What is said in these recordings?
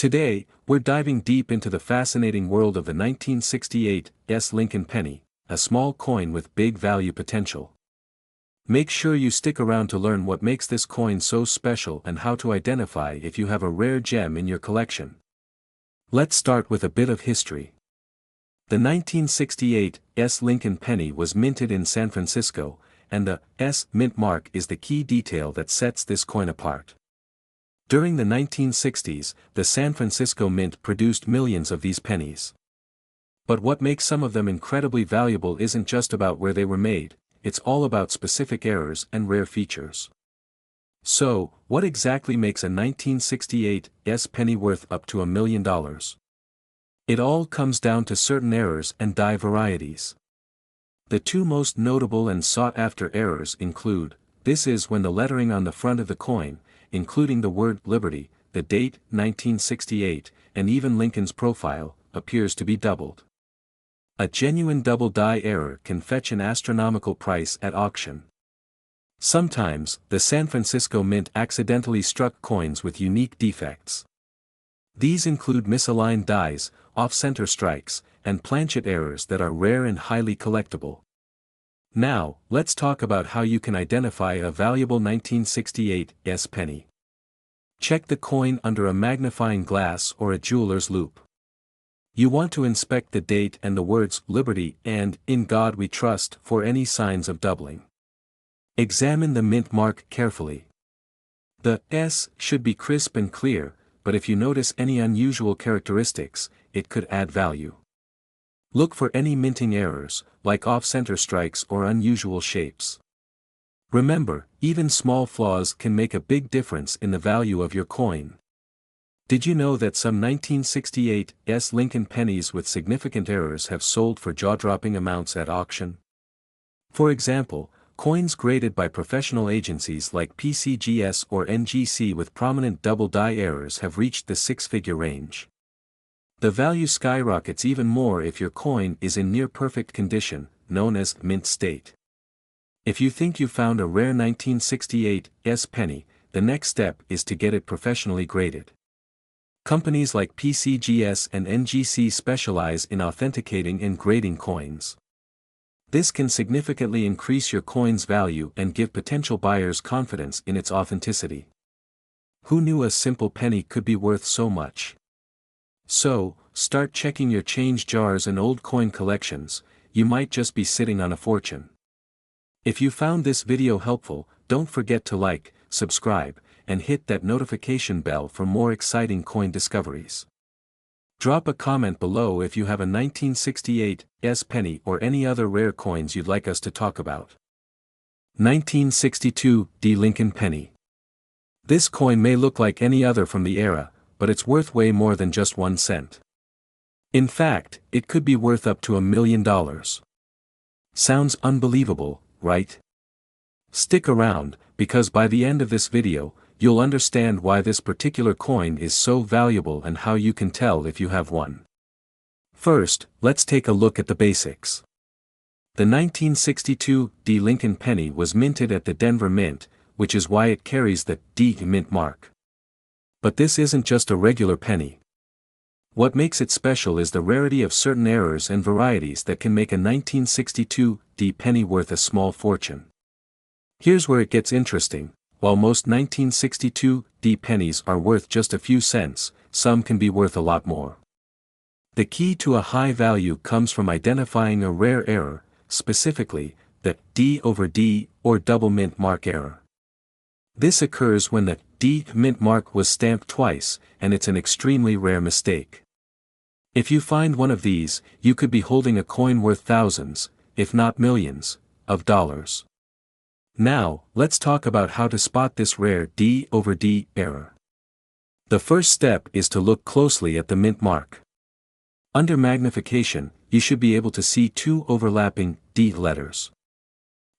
Today, we're diving deep into the fascinating world of the 1968 Lincoln penny, a small coin with big value potential. Make sure you stick around to learn what makes this coin so special and how to identify if you have a rare gem in your collection. Let's start with a bit of history. The 1968 Lincoln penny was minted in San Francisco, and the S mint mark is the key detail that sets this coin apart. During the 1960s, the San Francisco Mint produced millions of these pennies. But what makes some of them incredibly valuable isn't just about where they were made, it's all about specific errors and rare features. So, what exactly makes a 1968 penny worth up to $1 million? It all comes down to certain errors and die varieties. The two most notable and sought-after errors include, this is when the lettering on the front of the coin, including the word Liberty, the date, 1968, and even Lincoln's profile, appears to be doubled. A genuine double die error can fetch an astronomical price at auction. Sometimes, the San Francisco Mint accidentally struck coins with unique defects. These include misaligned dies, off-center strikes, and planchet errors that are rare and highly collectible. Now, let's talk about how you can identify a valuable 1968 penny. Check the coin under a magnifying glass or a jeweler's loupe. You want to inspect the date and the words Liberty and In God We Trust for any signs of doubling. Examine the mint mark carefully. The S should be crisp and clear, but if you notice any unusual characteristics, it could add value. Look for any minting errors, like off-center strikes or unusual shapes. Remember, even small flaws can make a big difference in the value of your coin. Did you know that some 1968 Lincoln pennies with significant errors have sold for jaw-dropping amounts at auction? For example, coins graded by professional agencies like PCGS or NGC with prominent double die errors have reached the six-figure range. The value skyrockets even more if your coin is in near-perfect condition, known as mint state. If you think you found a rare 1968 penny, the next step is to get it professionally graded. Companies like PCGS and NGC specialize in authenticating and grading coins. This can significantly increase your coin's value and give potential buyers confidence in its authenticity. Who knew a simple penny could be worth so much? So, start checking your change jars and old coin collections, you might just be sitting on a fortune. If you found this video helpful, don't forget to like, subscribe, and hit that notification bell for more exciting coin discoveries. Drop a comment below if you have a 1968 penny or any other rare coins you'd like us to talk about. 1962 Lincoln penny. This coin may look like any other from the era, but it's worth way more than just 1 cent. In fact, it could be worth up to $1 million. Sounds unbelievable, right? Stick around, because by the end of this video, you'll understand why this particular coin is so valuable and how you can tell if you have one. First, let's take a look at the basics. The 1962 Lincoln penny was minted at the Denver Mint, which is why it carries the D mint mark. But this isn't just a regular penny. What makes it special is the rarity of certain errors and varieties that can make a 1962 penny worth a small fortune. Here's where it gets interesting. While most 1962 pennies are worth just a few cents, some can be worth a lot more. The key to a high value comes from identifying a rare error, specifically, the D over D or double mint mark error. This occurs when the D mint mark was stamped twice, and it's an extremely rare mistake. If you find one of these, you could be holding a coin worth thousands, if not millions, of dollars. Now, let's talk about how to spot this rare D over D error. The first step is to look closely at the mint mark. Under magnification, you should be able to see two overlapping D letters.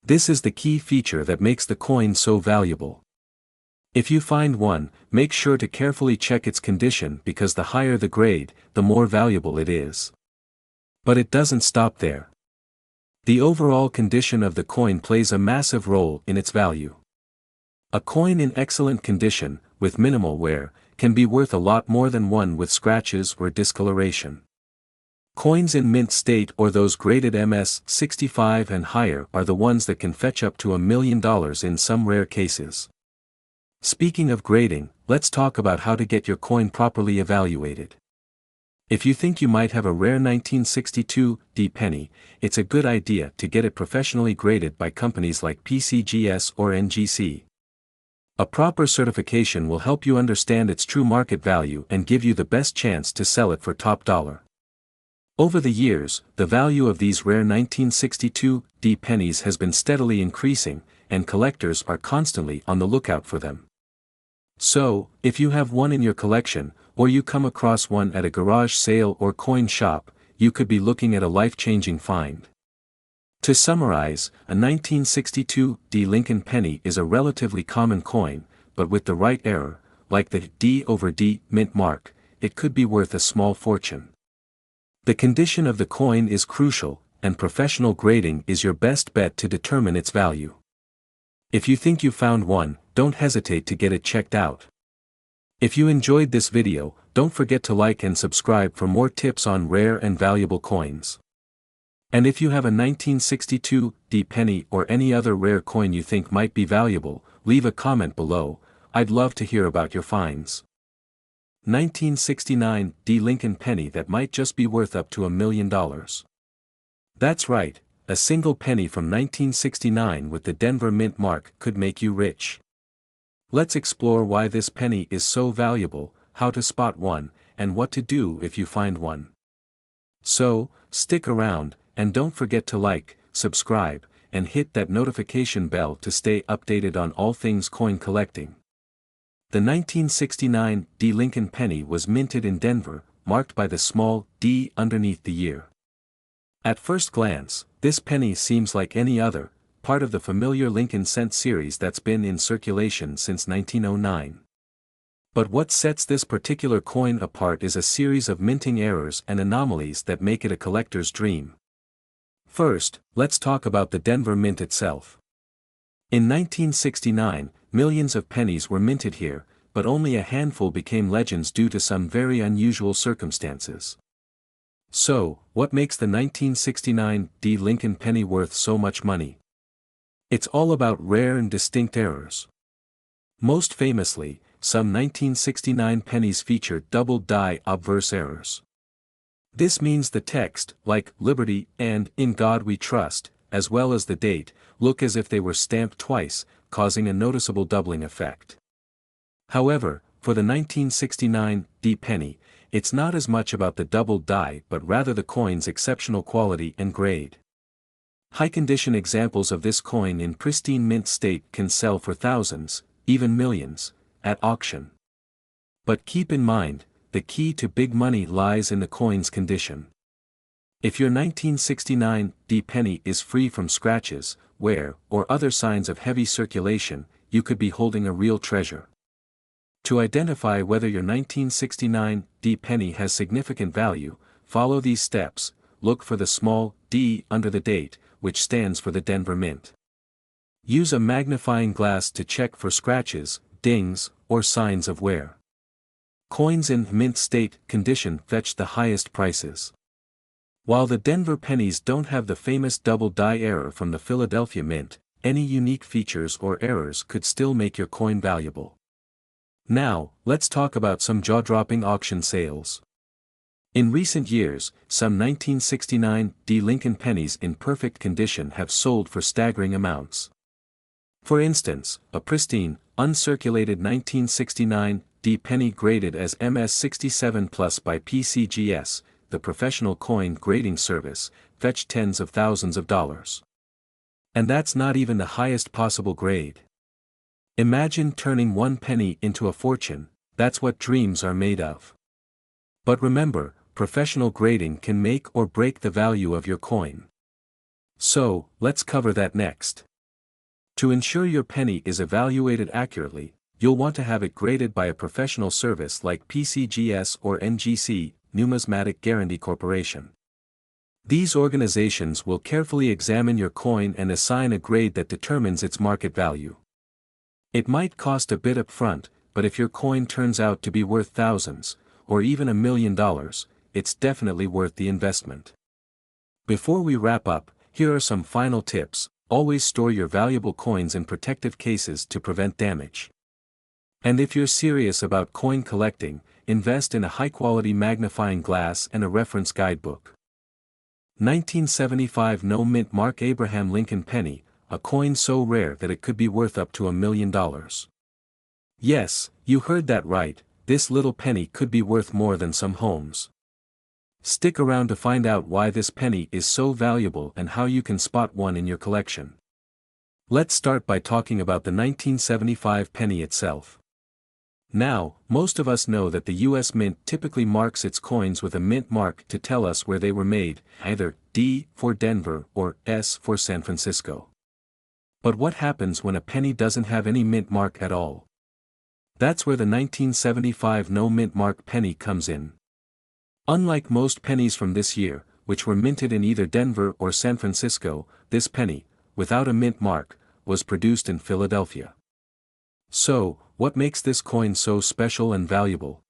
This is the key feature that makes the coin so valuable. If you find one, make sure to carefully check its condition because the higher the grade, the more valuable it is. But it doesn't stop there. The overall condition of the coin plays a massive role in its value. A coin in excellent condition, with minimal wear, can be worth a lot more than one with scratches or discoloration. Coins in mint state or those graded MS 65 and higher are the ones that can fetch up to $1 million in some rare cases. Speaking of grading, let's talk about how to get your coin properly evaluated. If you think you might have a rare 1962 D penny, it's a good idea to get it professionally graded by companies like PCGS or NGC. A proper certification will help you understand its true market value and give you the best chance to sell it for top dollar. Over the years, the value of these rare 1962 D pennies has been steadily increasing, and collectors are constantly on the lookout for them. So, if you have one in your collection, or you come across one at a garage sale or coin shop, you could be looking at a life-changing find. To summarize, a 1962 D Lincoln penny is a relatively common coin, but with the right error, like the D over D mint mark, it could be worth a small fortune. The condition of the coin is crucial, and professional grading is your best bet to determine its value. If you think you found one, don't hesitate to get it checked out. If you enjoyed this video, don't forget to like and subscribe for more tips on rare and valuable coins. And if you have a 1962 D penny or any other rare coin you think might be valuable, leave a comment below. I'd love to hear about your finds. 1969 D Lincoln penny that might just be worth up to $1 million. That's right, a single penny from 1969 with the Denver mint mark could make you rich. Let's explore why this penny is so valuable, how to spot one, and what to do if you find one. So, stick around, and don't forget to like, subscribe, and hit that notification bell to stay updated on all things coin collecting. The 1969 D Lincoln penny was minted in Denver, marked by the small D underneath the year. At first glance, this penny seems like any other, part of the familiar Lincoln cent series that's been in circulation since 1909. But what sets this particular coin apart is a series of minting errors and anomalies that make it a collector's dream. First, let's talk about the Denver Mint itself. In 1969, millions of pennies were minted here, but only a handful became legends due to some very unusual circumstances. So, what makes the 1969 D Lincoln penny worth so much money? It's all about rare and distinct errors. Most famously, some 1969 pennies feature double die obverse errors. This means the text, like Liberty and In God We Trust, as well as the date, look as if they were stamped twice, causing a noticeable doubling effect. However, for the 1969 D penny, it's not as much about the double die but rather the coin's exceptional quality and grade. High-condition examples of this coin in pristine mint state can sell for thousands, even millions, at auction. But keep in mind, the key to big money lies in the coin's condition. If your 1969 D penny is free from scratches, wear, or other signs of heavy circulation, you could be holding a real treasure. To identify whether your 1969 D penny has significant value, follow these steps. Look for the small d under the date, which stands for the Denver Mint. Use a magnifying glass to check for scratches, dings, or signs of wear. Coins in mint state condition fetch the highest prices. While the Denver pennies don't have the famous double die error from the Philadelphia Mint, any unique features or errors could still make your coin valuable. Now, let's talk about some jaw-dropping auction sales. In recent years, some 1969 D Lincoln pennies in perfect condition have sold for staggering amounts. For instance, a pristine, uncirculated 1969 D penny graded as MS 67 Plus by PCGS, the professional coin grading service, fetched tens of thousands of dollars. And that's not even the highest possible grade. Imagine turning one penny into a fortune. That's what dreams are made of. But remember, professional grading can make or break the value of your coin. So, let's cover that next. To ensure your penny is evaluated accurately, you'll want to have it graded by a professional service like PCGS or NGC, Numismatic Guarantee Corporation. These organizations will carefully examine your coin and assign a grade that determines its market value. It might cost a bit up front, but if your coin turns out to be worth thousands, or even $1 million, it's definitely worth the investment. Before we wrap up, here are some final tips. Always store your valuable coins in protective cases to prevent damage. And if you're serious about coin collecting, invest in a high-quality magnifying glass and a reference guidebook. 1975 No Mint Mark Abraham Lincoln Penny, a coin so rare that it could be worth up to $1 million. Yes, you heard that right, this little penny could be worth more than some homes. Stick around to find out why this penny is so valuable and how you can spot one in your collection. Let's start by talking about the 1975 penny itself. Now, most of us know that the US Mint typically marks its coins with a mint mark to tell us where they were made, either D for Denver or S for San Francisco. But what happens when a penny doesn't have any mint mark at all? That's where the 1975 No Mint Mark penny comes in. Unlike most pennies from this year, which were minted in either Denver or San Francisco, this penny, without a mint mark, was produced in Philadelphia. So, what makes this coin so special and valuable?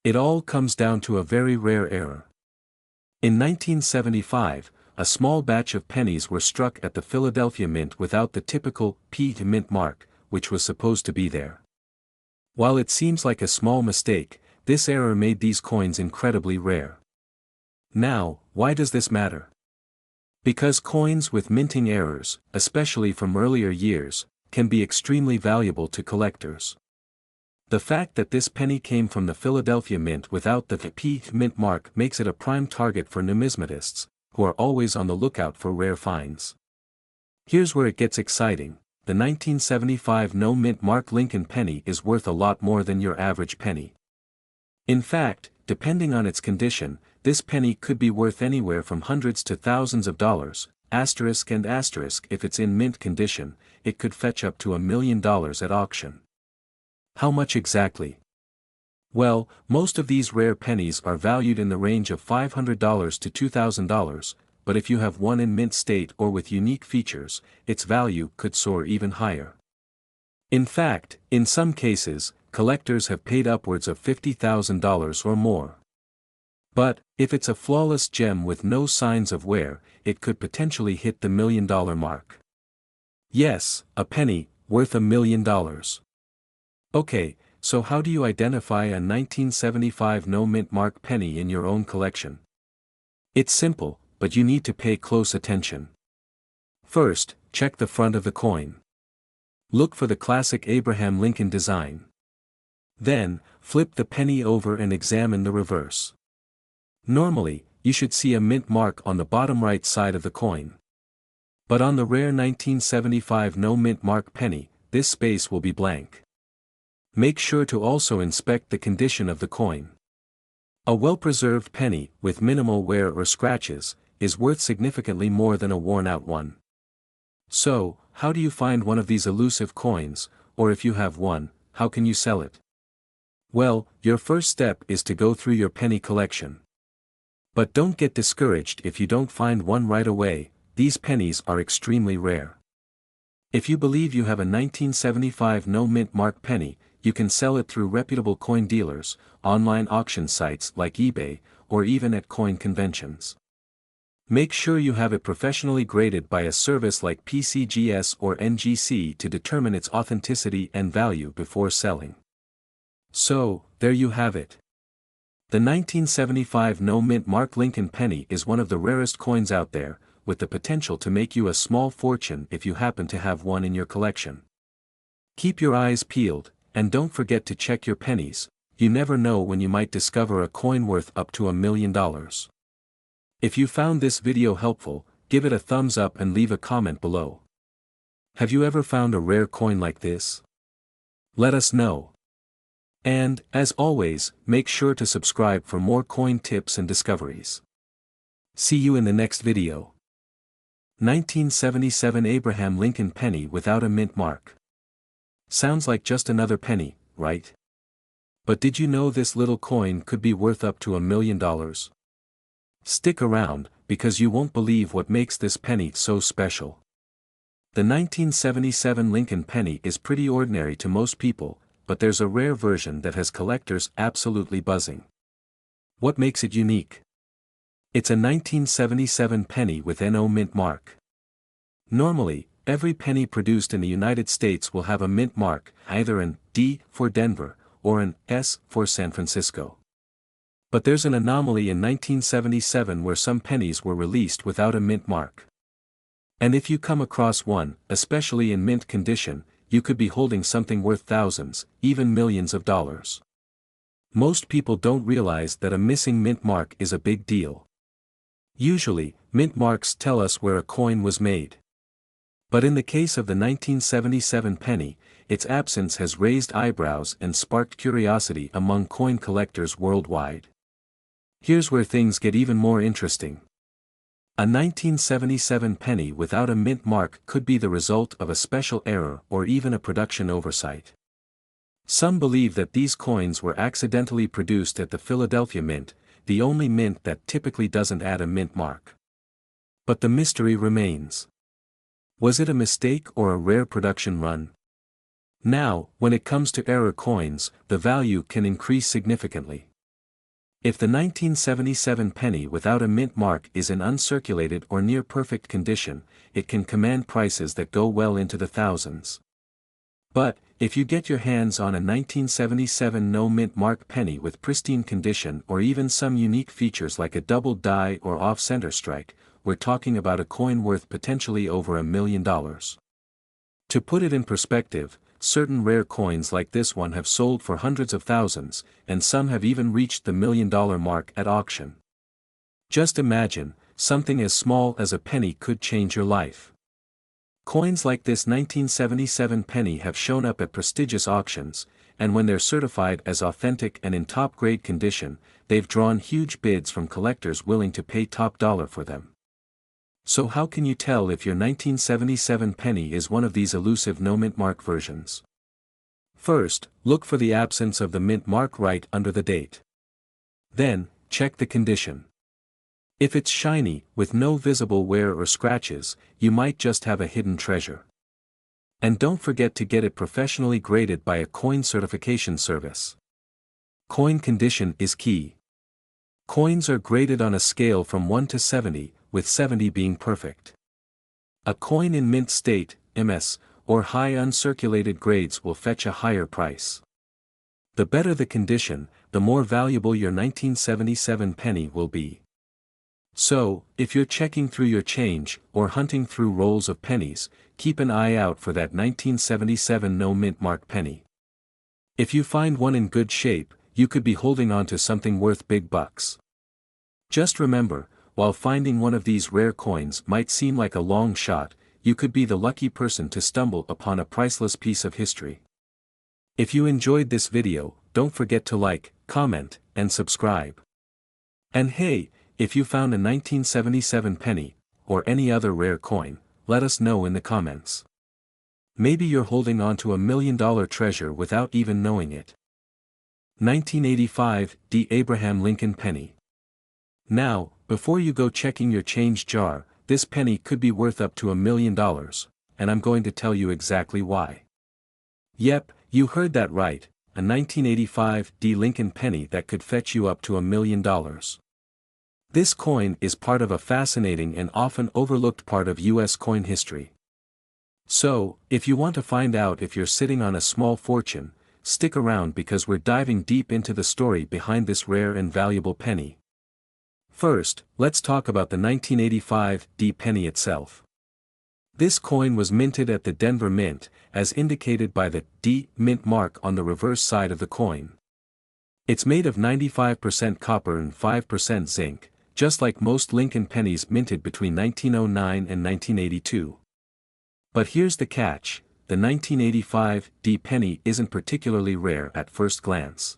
It all comes down to a very rare error. In 1975, a small batch of pennies were struck at the Philadelphia Mint without the typical P mint mark, which was supposed to be there. While it seems like a small mistake, this error made these coins incredibly rare. Now, why does this matter? Because coins with minting errors, especially from earlier years, can be extremely valuable to collectors. The fact that this penny came from the Philadelphia Mint without the P mint mark makes it a prime target for numismatists, who are always on the lookout for rare finds. Here's where it gets exciting. The 1975 No Mint Mark Lincoln penny is worth a lot more than your average penny. In fact, depending on its condition, this penny could be worth anywhere from hundreds to thousands of dollars, asterisk and asterisk. If it's in mint condition, it could fetch up to $1 million at auction. How much exactly? Well, most of these rare pennies are valued in the range of $500 to $2,000, but if you have one in mint state or with unique features, its value could soar even higher. In fact, in some cases, collectors have paid upwards of $50,000 or more. But, if it's a flawless gem with no signs of wear, it could potentially hit the $1 million mark. Yes, a penny, worth $1 million. Okay, so how do you identify a 1975 No Mint Mark penny in your own collection? It's simple, but you need to pay close attention. First, check the front of the coin. Look for the classic Abraham Lincoln design. Then, flip the penny over and examine the reverse. Normally, you should see a mint mark on the bottom right side of the coin. But on the rare 1975 No Mint Mark penny, this space will be blank. Make sure to also inspect the condition of the coin. A well-preserved penny, with minimal wear or scratches, is worth significantly more than a worn-out one. So, how do you find one of these elusive coins, or if you have one, how can you sell it? Well, your first step is to go through your penny collection. But don't get discouraged if you don't find one right away, these pennies are extremely rare. If you believe you have a 1975 No Mint Mark penny, you can sell it through reputable coin dealers, online auction sites like eBay, or even at coin conventions. Make sure you have it professionally graded by a service like PCGS or NGC to determine its authenticity and value before selling. So, there you have it. The 1975 No Mint Mark Lincoln penny is one of the rarest coins out there, with the potential to make you a small fortune if you happen to have one in your collection. Keep your eyes peeled, and don't forget to check your pennies. You never know when you might discover a coin worth up to $1 million. If you found this video helpful, give it a thumbs up and leave a comment below. Have you ever found a rare coin like this? Let us know. And, as always, make sure to subscribe for more coin tips and discoveries. See you in the next video. 1977 Abraham Lincoln penny without a mint mark. Sounds like just another penny, right? But did you know this little coin could be worth up to $1 million? Stick around, because you won't believe what makes this penny so special. The 1977 Lincoln penny is pretty ordinary to most people, but there's a rare version that has collectors absolutely buzzing. What makes it unique? It's a 1977 penny with NO mint mark. Normally, every penny produced in the United States will have a mint mark, either an D for Denver, or an S for San Francisco. But there's an anomaly in 1977 where some pennies were released without a mint mark. And if you come across one, especially in mint condition, you could be holding something worth thousands, even millions of dollars. Most people don't realize that a missing mint mark is a big deal. Usually, mint marks tell us where a coin was made. But in the case of the 1977 penny, its absence has raised eyebrows and sparked curiosity among coin collectors worldwide. Here's where things get even more interesting. A 1977 penny without a mint mark could be the result of a special error or even a production oversight. Some believe that these coins were accidentally produced at the Philadelphia Mint, the only mint that typically doesn't add a mint mark. But the mystery remains. Was it a mistake or a rare production run? Now, when it comes to error coins, the value can increase significantly. If the 1977 penny without a mint mark is in uncirculated or near perfect condition, it can command prices that go well into the thousands. But, if you get your hands on a 1977 no mint mark penny with pristine condition or even some unique features like a double die or off-center strike, we're talking about a coin worth potentially over $1 million. To put it in perspective, certain rare coins like this one have sold for hundreds of thousands, and some have even reached the $1 million mark at auction. Just imagine, something as small as a penny could change your life. Coins like this 1977 penny have shown up at prestigious auctions, and when they're certified as authentic and in top-grade condition, they've drawn huge bids from collectors willing to pay top dollar for them. So how can you tell if your 1977 penny is one of these elusive no mint mark versions? First, look for the absence of the mint mark right under the date. Then, check the condition. If it's shiny, with no visible wear or scratches, you might just have a hidden treasure. And don't forget to get it professionally graded by a coin certification service. Coin condition is key. Coins are graded on a scale from 1 to 70, with 70 being perfect. A coin in mint state, MS, or high uncirculated grades will fetch a higher price. The better the condition, the more valuable your 1977 penny will be. So, if you're checking through your change, or hunting through rolls of pennies, keep an eye out for that 1977 no mint mark penny. If you find one in good shape, you could be holding on to something worth big bucks. Just remember, while finding one of these rare coins might seem like a long shot, you could be the lucky person to stumble upon a priceless piece of history. If you enjoyed this video, don't forget to like, comment, and subscribe. And hey, if you found a 1977 penny, or any other rare coin, let us know in the comments. Maybe you're holding on to $1 million treasure without even knowing it. 1985 D. Abraham Lincoln penny. Now, before you go checking your change jar, this penny could be worth up to $1 million, and I'm going to tell you exactly why. Yep, you heard that right, a 1985 D. Lincoln penny that could fetch you up to $1 million. This coin is part of a fascinating and often overlooked part of U.S. coin history. So, if you want to find out if you're sitting on a small fortune, stick around because we're diving deep into the story behind this rare and valuable penny. First, let's talk about the 1985 D penny itself. This coin was minted at the Denver Mint, as indicated by the D mint mark on the reverse side of the coin. It's made of 95% copper and 5% zinc, just like most Lincoln pennies minted between 1909 and 1982. But here's the catch, the 1985 D penny isn't particularly rare at first glance.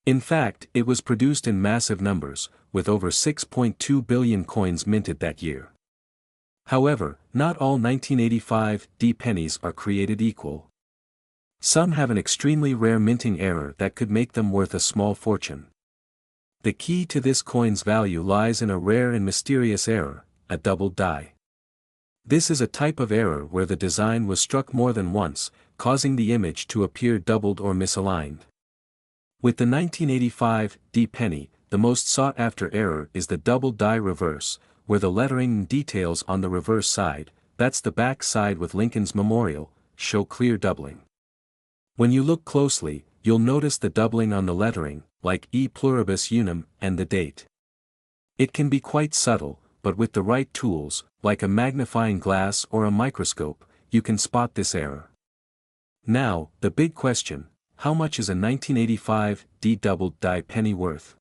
In fact, it was produced in massive numbers, with over 6.2 billion coins minted that year. However, not all 1985 D pennies are created equal. Some have an extremely rare minting error that could make them worth a small fortune. The key to this coin's value lies in a rare and mysterious error, a double die. This is a type of error where the design was struck more than once, causing the image to appear doubled or misaligned. With the 1985 D penny, the most sought-after error is the double die reverse, where the lettering and details on the reverse side, that's the back side with Lincoln's memorial, show clear doubling. When you look closely, you'll notice the doubling on the lettering, like E pluribus unum, and the date. It can be quite subtle, but with the right tools, like a magnifying glass or a microscope, you can spot this error. Now, the big question: how much is a 1985 D doubled die penny worth?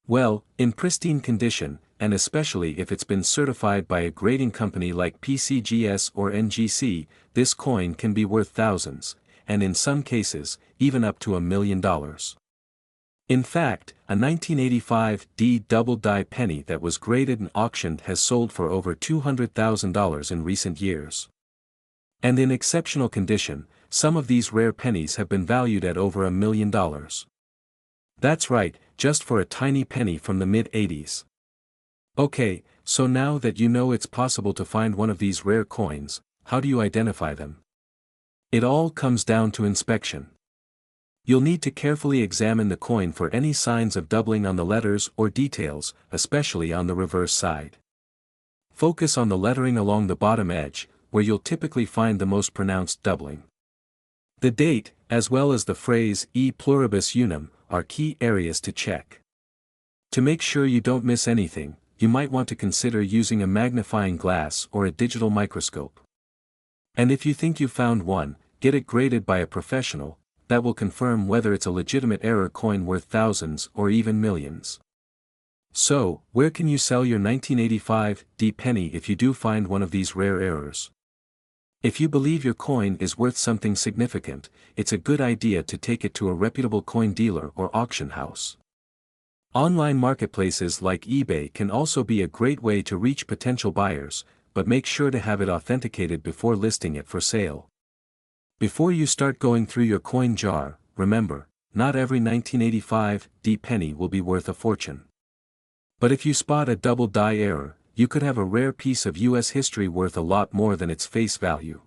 Well, in pristine condition, and especially if it's been certified by a grading company like PCGS or NGC, this coin can be worth thousands, and in some cases, even up to $1 million. In fact, a 1985 D double die penny that was graded and auctioned has sold for over $200,000 in recent years. And in exceptional condition, some of these rare pennies have been valued at over $1 million. That's right, just for a tiny penny from the mid-80s. Okay, so now that you know it's possible to find one of these rare coins, how do you identify them? It all comes down to inspection. You'll need to carefully examine the coin for any signs of doubling on the letters or details, especially on the reverse side. Focus on the lettering along the bottom edge, where you'll typically find the most pronounced doubling. The date, as well as the phrase E pluribus unum, are key areas to check. To make sure you don't miss anything, you might want to consider using a magnifying glass or a digital microscope. And if you think you found one, get it graded by a professional, that will confirm whether it's a legitimate error coin worth thousands or even millions. So, where can you sell your 1985 D penny if you do find one of these rare errors? If you believe your coin is worth something significant, it's a good idea to take it to a reputable coin dealer or auction house. Online marketplaces like eBay can also be a great way to reach potential buyers, but make sure to have it authenticated before listing it for sale. Before you start going through your coin jar, remember, not every 1985 D penny will be worth a fortune. But if you spot a double die error, you could have a rare piece of US history worth a lot more than its face value.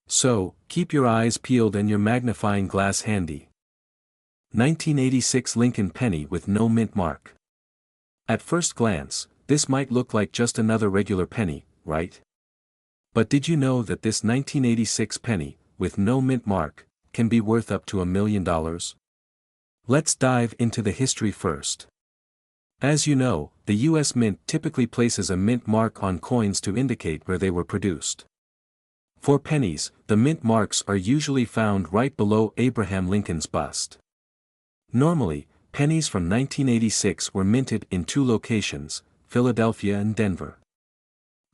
So, keep your eyes peeled and your magnifying glass handy. 1986 Lincoln penny with no mint mark. At first glance, this might look like just another regular penny, right? But did you know that this 1986 penny, with no mint mark, can be worth up to $1 million? Let's dive into the history first. As you know, the US Mint typically places a mint mark on coins to indicate where they were produced. For pennies, the mint marks are usually found right below Abraham Lincoln's bust. Normally, pennies from 1986 were minted in two locations, Philadelphia and Denver.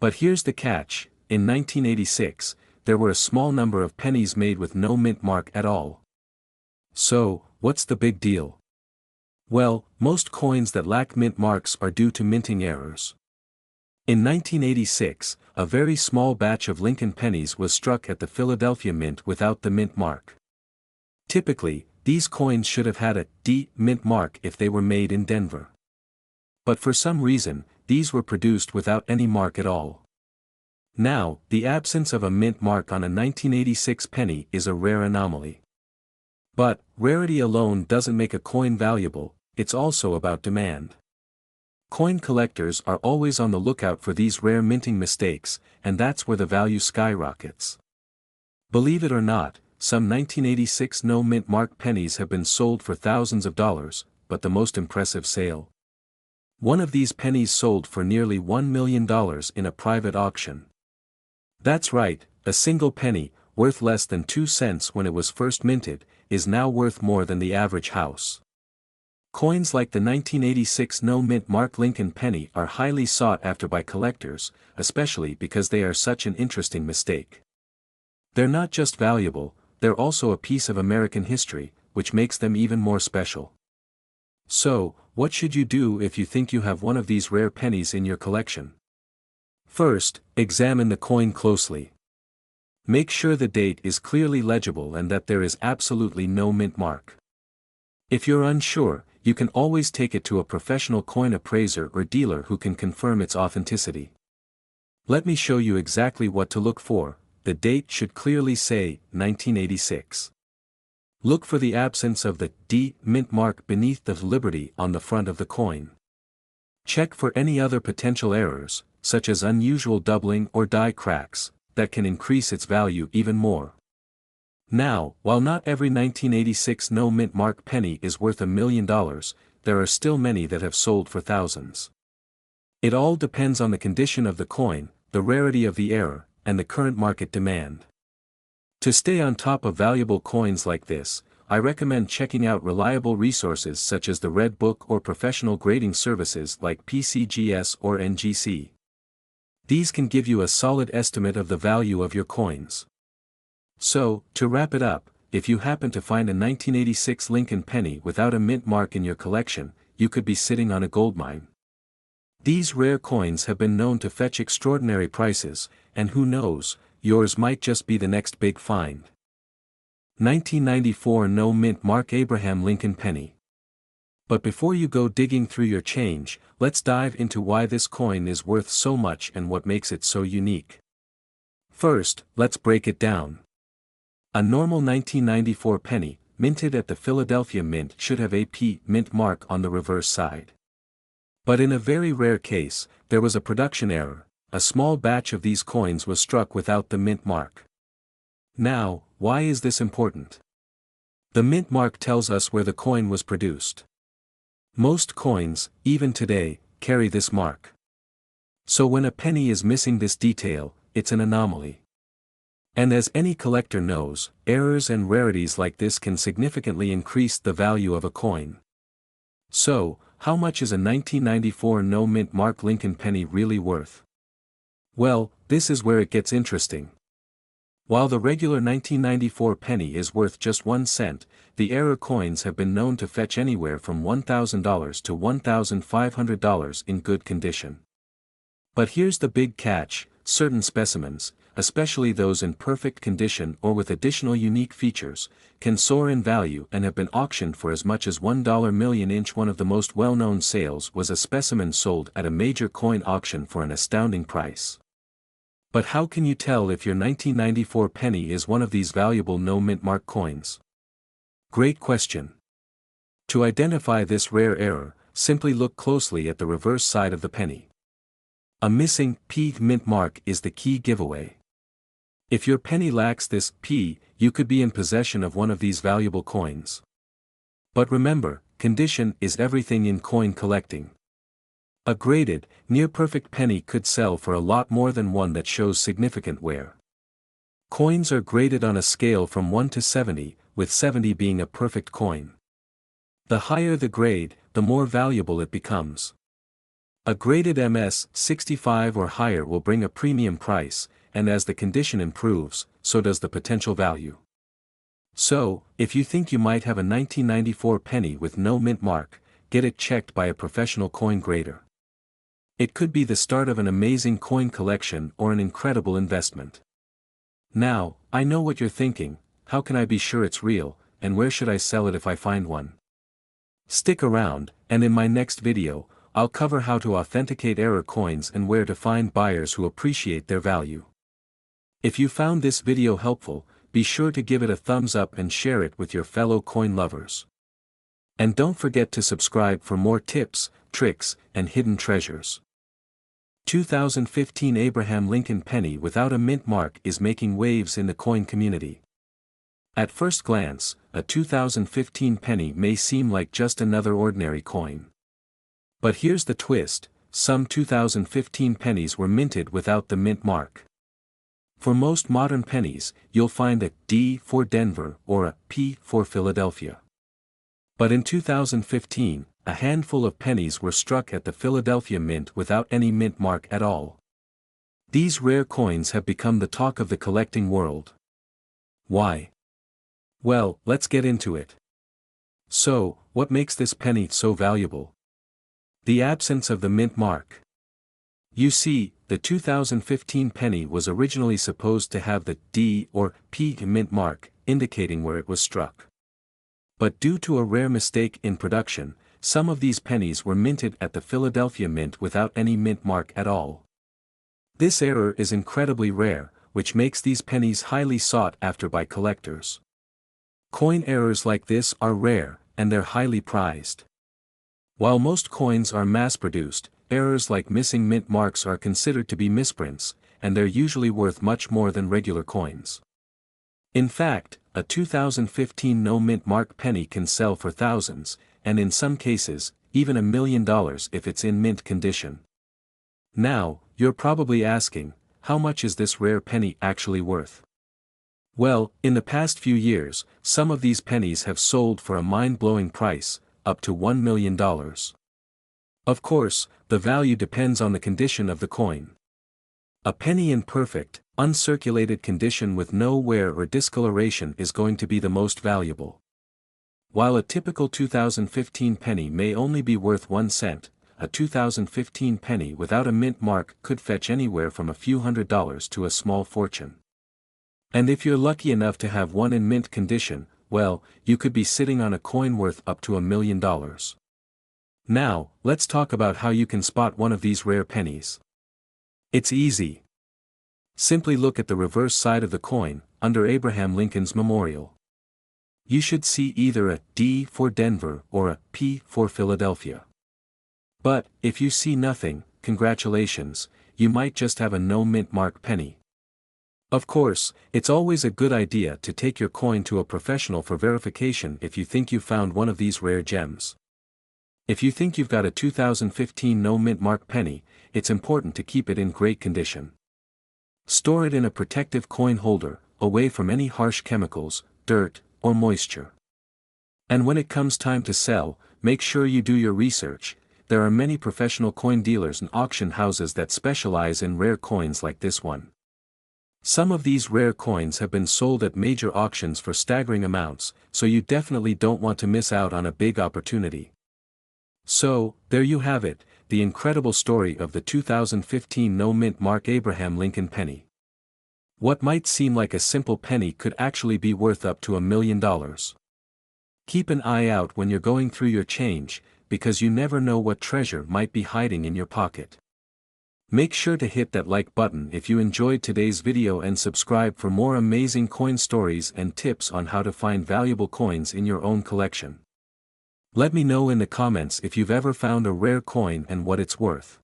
But here's the catch: in 1986, there were a small number of pennies made with no mint mark at all. So, what's the big deal? Well, most coins that lack mint marks are due to minting errors. In 1986, a very small batch of Lincoln pennies was struck at the Philadelphia Mint without the mint mark. Typically, these coins should have had a D mint mark if they were made in Denver. But for some reason, these were produced without any mark at all. Now, the absence of a mint mark on a 1986 penny is a rare anomaly. But, rarity alone doesn't make a coin valuable, it's also about demand. Coin collectors are always on the lookout for these rare minting mistakes, and that's where the value skyrockets. Believe it or not, some 1986 no mint mark pennies have been sold for thousands of dollars, but the most impressive sale? One of these pennies sold for nearly $1 million in a private auction. That's right, a single penny, worth less than 2 cents when it was first minted, is now worth more than the average house. Coins like the 1986 no mint mark Lincoln penny are highly sought after by collectors, especially because they are such an interesting mistake. They're not just valuable, they're also a piece of American history, which makes them even more special. So, what should you do if you think you have one of these rare pennies in your collection? First, examine the coin closely. Make sure the date is clearly legible and that there is absolutely no mint mark. If you're unsure, you can always take it to a professional coin appraiser or dealer who can confirm its authenticity. Let me show you exactly what to look for. the date should clearly say 1986. Look for the absence of the D mint mark beneath the Liberty on the front of the coin. Check for any other potential errors, such as unusual doubling or die cracks, that can increase its value even more. Now, while not every 1986 no mint mark penny is worth $1 million, there are still many that have sold for thousands. It all depends on the condition of the coin, the rarity of the error, and the current market demand. To stay on top of valuable coins like this, I recommend checking out reliable resources such as the Red Book or professional grading services like PCGS or NGC. These can give you a solid estimate of the value of your coins. So, to wrap it up, if you happen to find a 1986 Lincoln penny without a mint mark in your collection, you could be sitting on a goldmine. These rare coins have been known to fetch extraordinary prices, and who knows, yours might just be the next big find. 1994 no mint mark Abraham Lincoln penny. But before you go digging through your change, let's dive into why this coin is worth so much and what makes it so unique. First, let's break it down. A normal 1994 penny, minted at the Philadelphia Mint, should have a P mint mark on the reverse side. But in a very rare case, there was a production error. A small batch of these coins was struck without the mint mark. Now, why is this important? The mint mark tells us where the coin was produced. Most coins, even today, carry this mark. So when a penny is missing this detail, it's an anomaly. And as any collector knows, errors and rarities like this can significantly increase the value of a coin. So, how much is a 1994 no mint mark Lincoln penny really worth? Well, this is where it gets interesting. While the regular 1994 penny is worth just 1 cent, the error coins have been known to fetch anywhere from $1,000 to $1,500 in good condition. But here's the big catch: certain specimens, especially those in perfect condition or with additional unique features, can soar in value and have been auctioned for as much as $1 million. One of the most well-known sales was a specimen sold at a major coin auction for an astounding price. But how can you tell if your 1994 penny is one of these valuable no mint mark coins? Great question. To identify this rare error, simply look closely at the reverse side of the penny. A missing P mint mark is the key giveaway. If your penny lacks this P, you could be in possession of one of these valuable coins. But remember, condition is everything in coin collecting. A graded, near-perfect penny could sell for a lot more than one that shows significant wear. Coins are graded on a scale from 1 to 70, with 70 being a perfect coin. The higher the grade, the more valuable it becomes. A graded MS 65 or higher will bring a premium price, and as the condition improves, so does the potential value. So, if you think you might have a 1994 penny with no mint mark, get it checked by a professional coin grader. It could be the start of an amazing coin collection or an incredible investment. Now, I know what you're thinking: how can I be sure it's real, and where should I sell it if I find one? Stick around, and in my next video, I'll cover how to authenticate error coins and where to find buyers who appreciate their value. If you found this video helpful, be sure to give it a thumbs up and share it with your fellow coin lovers. And don't forget to subscribe for more tips, tricks, and hidden treasures. 2015 Abraham Lincoln penny without a mint mark is making waves in the coin community. At first glance, a 2015 penny may seem like just another ordinary coin. But here's the twist: some 2015 pennies were minted without the mint mark. For most modern pennies, you'll find a D for Denver or a P for Philadelphia. But in 2015, a handful of pennies were struck at the Philadelphia Mint without any mint mark at all. These rare coins have become the talk of the collecting world. Why? Well, let's get into it. So, what makes this penny so valuable? The absence of the mint mark. You see, the 2015 penny was originally supposed to have the D or P mint mark, indicating where it was struck. But due to a rare mistake in production, some of these pennies were minted at the Philadelphia Mint without any mint mark at all. This error is incredibly rare, which makes these pennies highly sought after by collectors. Coin errors like this are rare, and they're highly prized. While most coins are mass-produced, errors like missing mint marks are considered to be misprints, and they're usually worth much more than regular coins. In fact, a 2015 no-mint mark penny can sell for thousands, and in some cases, even $1 million if it's in mint condition. Now, you're probably asking, how much is this rare penny actually worth? Well, in the past few years, some of these pennies have sold for a mind-blowing price, up to $1 million. Of course, the value depends on the condition of the coin. A penny in perfect, uncirculated condition with no wear or discoloration is going to be the most valuable. While a typical 2015 penny may only be worth 1 cent, a 2015 penny without a mint mark could fetch anywhere from a few $100s to a small fortune. And if you're lucky enough to have one in mint condition, well, you could be sitting on a coin worth up to $1 million. Now, let's talk about how you can spot one of these rare pennies. It's easy. Simply look at the reverse side of the coin, under Abraham Lincoln's memorial. You should see either a D for Denver or a P for Philadelphia. But, if you see nothing, congratulations, you might just have a no mint mark penny. Of course, it's always a good idea to take your coin to a professional for verification if you think you found one of these rare gems. If you think you've got a 2015 no mint mark penny, it's important to keep it in great condition. Store it in a protective coin holder, away from any harsh chemicals, dirt, or moisture. And when it comes time to sell, make sure you do your research. There are many professional coin dealers and auction houses that specialize in rare coins like this one. Some of these rare coins have been sold at major auctions for staggering amounts, so you definitely don't want to miss out on a big opportunity. So, there you have it, the incredible story of the 2015 no-mint mark Abraham Lincoln penny. What might seem like a simple penny could actually be worth up to $1 million. Keep an eye out when you're going through your change, because you never know what treasure might be hiding in your pocket. Make sure to hit that like button if you enjoyed today's video and subscribe for more amazing coin stories and tips on how to find valuable coins in your own collection. Let me know in the comments if you've ever found a rare coin and what it's worth.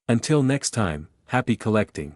Until next time, happy collecting.